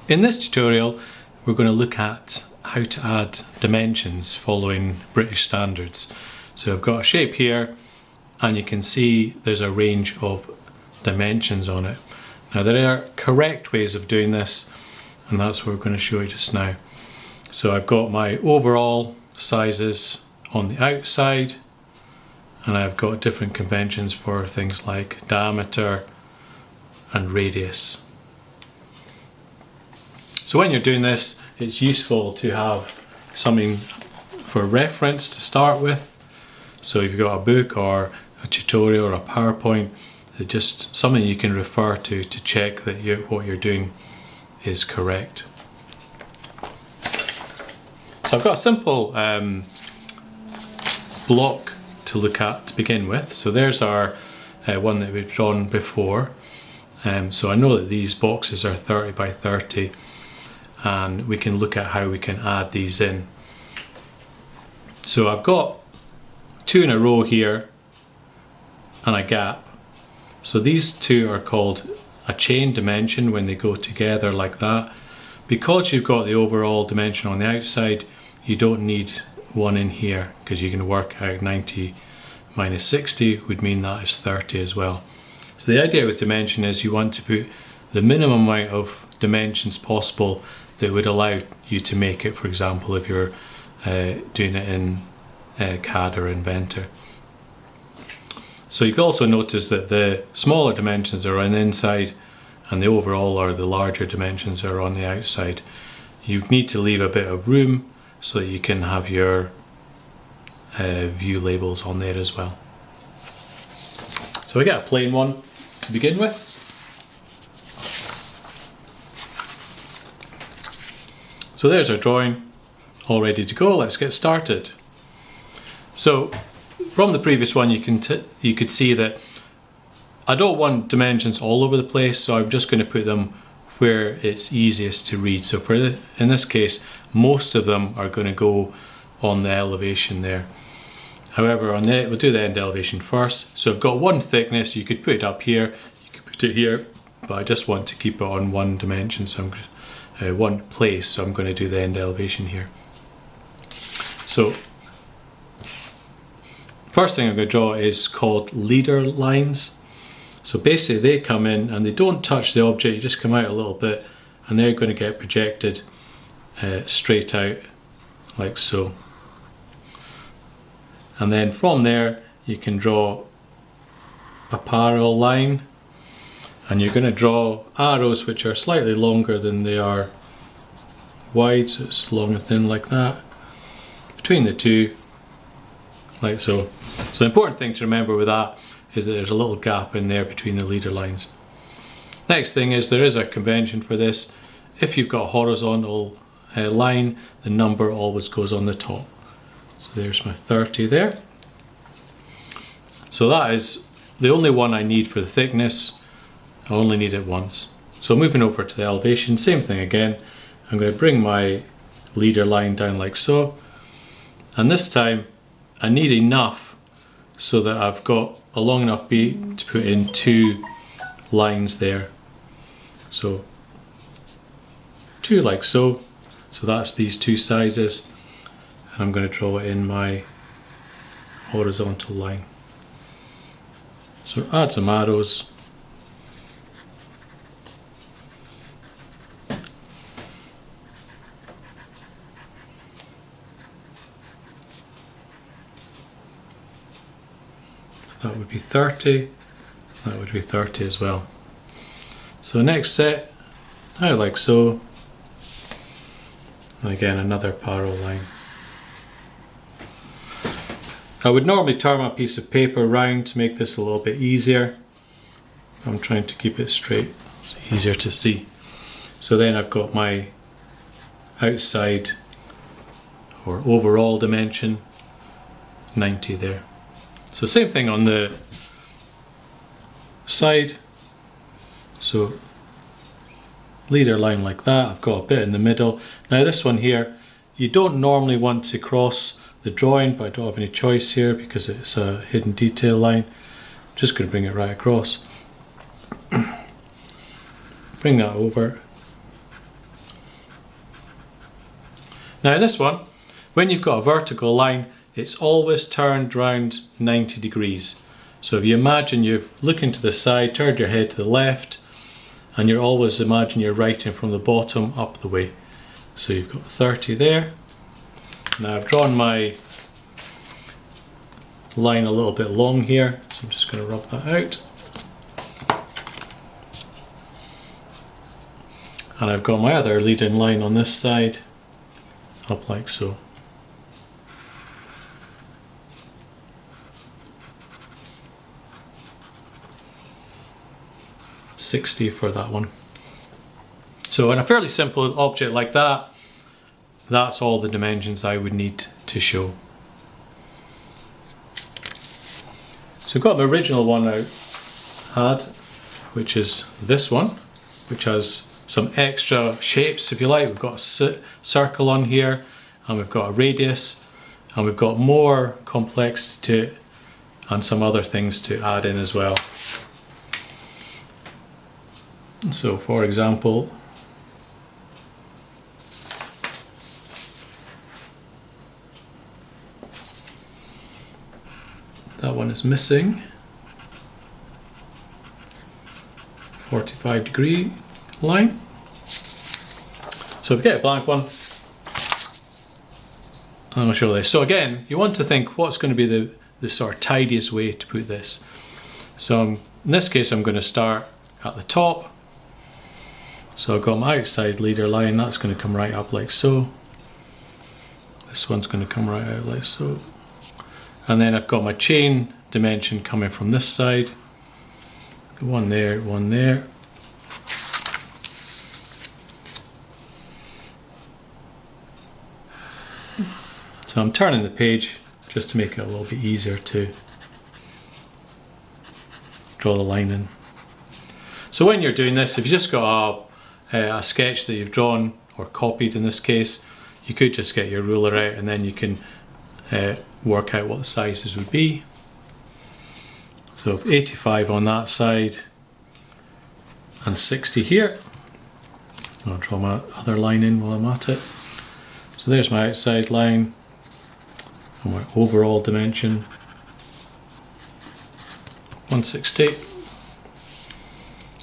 In this tutorial, we're going to look at how to add dimensions following British standards. So I've got a shape here and you can see there's a range of dimensions on it. Now there are correct ways of doing this, and that's what we're going to show you just now. So I've got my overall sizes on the outside, and I've got different conventions for things like diameter and radius. So when you're doing this, it's useful to have something for reference to start with. So if you've got a book or a tutorial or a PowerPoint, it's just something you can refer to check that what you're doing is correct. So I've got a simple block to look at to begin with. So there's our one that we've drawn before. So I know that these boxes are 30 by 30. And we can look at how we can add these in. So I've got two in a row here and a gap. So these two are called a chain dimension when they go together like that. Because you've got the overall dimension on the outside, you don't need one in here, because you can work out 90 minus 60 would mean that is 30 as well. So the idea with dimension is you want to put the minimum amount of dimensions possible that would allow you to make it, for example, if you're doing it in CAD or Inventor. So you can also notice that the smaller dimensions are on the inside and the overall or the larger dimensions are on the outside. You need to leave a bit of room so that you can have your view labels on there as well. So we get a plain one to begin with. So there's our drawing, all ready to go. Let's get started. So from the previous one, you could see that I don't want dimensions all over the place, so I'm just going to put them where it's easiest to read. So in this case, most of them are going to go on the elevation there. However, we'll do the end elevation first. So I've got one thickness. You could put it up here, you could put it here, but I just want to keep it on one dimension, so one place, so I'm going to do the end elevation here. So first thing I'm going to draw is called leader lines. So basically they come in and they don't touch the object, you just come out a little bit and they're going to get projected straight out like so. And then from there you can draw a parallel line, and you're going to draw arrows which are slightly longer than they are wide, so it's long and thin like that, between the two, like so. So the important thing to remember with that is that there's a little gap in there between the leader lines. Next thing is there is a convention for this. If you've got a horizontal line, the number always goes on the top. So there's my 30 there. So that is the only one I need for the thickness. I only need it once. So moving over to the elevation, same thing again. I'm going to bring my leader line down like so. And this time I need enough so that I've got a long enough beat to put in two lines there. So two like so. So that's these two sizes. And I'm going to draw in my horizontal line. So add some arrows. That would be 30, that would be 30 as well. So next set, now like so, and again another parallel line. I would normally turn my piece of paper round to make this a little bit easier. I'm trying to keep it straight, it's easier to see. So then I've got my outside or overall dimension, 90 there. So same thing on the side. So leader line like that. I've got a bit in the middle. Now this one here, you don't normally want to cross the drawing, but I don't have any choice here because it's a hidden detail line. I'm just going to bring it right across. Bring that over. Now this one, when you've got a vertical line, it's always turned round 90 degrees. So if you imagine you're looking to the side, turned your head to the left, and you're always imagine you're writing from the bottom up the way. So you've got 30 there. Now I've drawn my line a little bit long here, so I'm just going to rub that out. And I've got my other leading line on this side, up like so. $60 for that one. So in a fairly simple object like that, that's all the dimensions I would need to show. So I've got my original one I had, which is this one, which has some extra shapes if you like. We've got a circle on here, and we've got a radius, and we've got more complexity to it, and some other things to add in as well. So for example, that one is missing 45-degree line. So if we get a blank one, I'm going to show this. So again, you want to think what's going to be the sort of tidiest way to put this. So in this case, I'm going to start at the top. So I've got my outside leader line, that's going to come right up like so. This one's going to come right out like so. And then I've got my chain dimension coming from this side. One there, one there. So I'm turning the page just to make it a little bit easier to draw the line in. So when you're doing this, if you just got a sketch that you've drawn or copied in this case, you could just get your ruler out and then you can work out what the sizes would be. So 85 on that side and 60 here. I'll draw my other line in while I'm at it. So there's my outside line and my overall dimension, 160.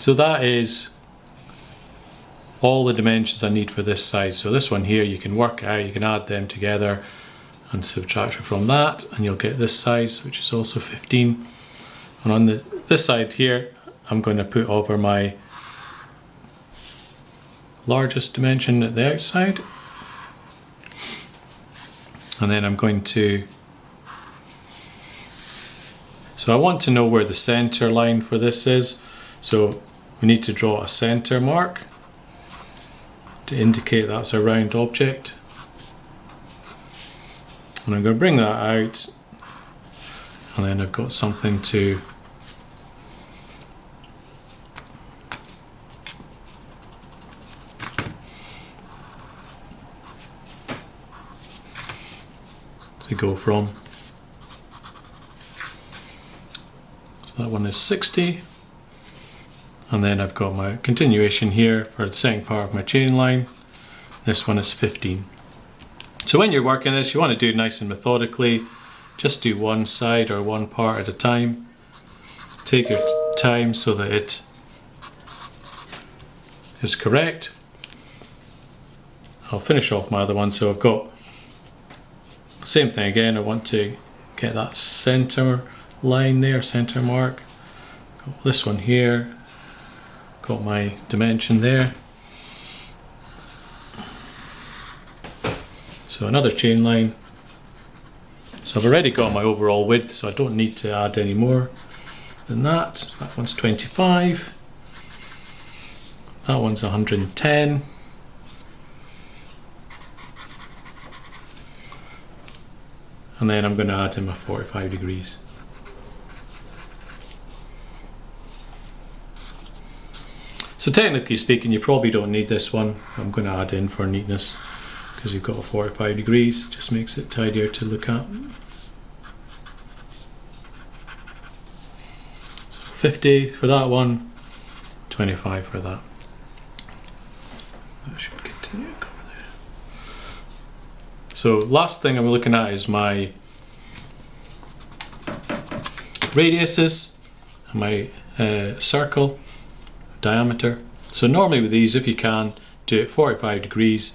So that is all the dimensions I need for this side. So this one here, you can work out, you can add them together and subtract from that, and you'll get this size, which is also 15. And on this side here, I'm going to put over my largest dimension at the outside. And then I'm going to, so I want to know where the center line for this is. So we need to draw a center mark to indicate that's a round object. And I'm going to bring that out, and then I've got something to go from. So that one is 60, and then I've got my continuation here for the second part of my chain line. This one is 15. So when you're working this, you want to do it nice and methodically. Just do one side or one part at a time. Take your time so that it is correct. I'll finish off my other one. So I've got same thing again. I want to get that center line there, center mark. Got this one here. Got my dimension there. So another chain line. So I've already got my overall width, so I don't need to add any more than that. That one's 25. That one's 110. And then I'm going to add in my 45 degrees. So technically speaking, you probably don't need this one. I'm going to add in for neatness, because you've got a 45 degrees, it just makes it tidier to look at. So 50 for that one, 25 for that. That should continue over there. So last thing I'm looking at is my radiuses, my circle diameter. So normally with these, if you can, do it 45 degrees.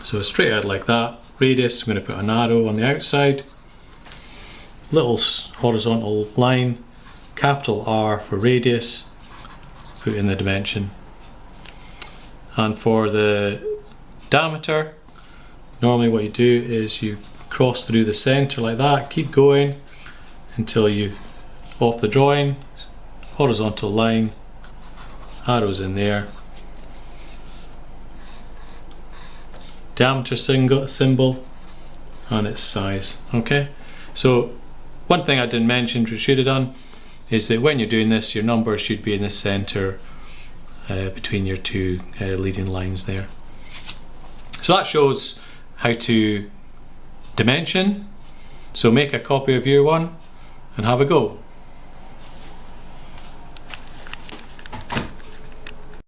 So straight out like that. Radius, I'm going to put an arrow on the outside, little horizontal line, capital R for radius, put in the dimension. And for the diameter, normally what you do is you cross through the center like that, keep going until you, off the drawing, horizontal line, arrows in there, diameter symbol and its size. Okay, so one thing I didn't mention, which I should have done, is that when you're doing this, your numbers should be in the center between your two leading lines there. So that shows how to dimension. So make a copy of your one and have a go.